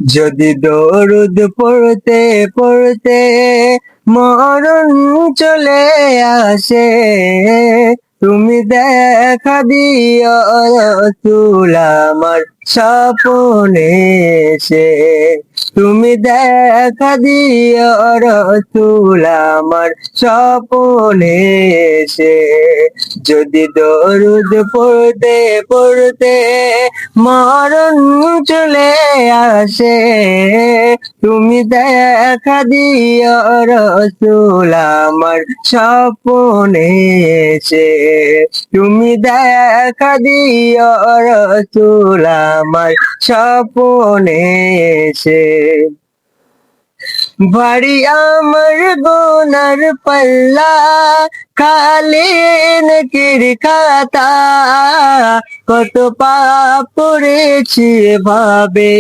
যদি দরুদ পড়তে পড়তে মরণ চলে আসে, তুমি দেখা দিও রাসূল আমার স্বপ্নে এসে। তুমি দেখা দিও রাসূল আমার স্বপ্নে এসে। যদি দরুদ পড়তে পড়তে মরণ চলে আসে, তুমি দেখা দিও রাসূল আমার স্বপ্নে এসে। তুমি দেখা দিও রাসূল আমার স্বপ্নে এসে। ভারী আমার গুনার পাল্লা, খালি নেকির খাতা, কত পাপ করেছি ভাবে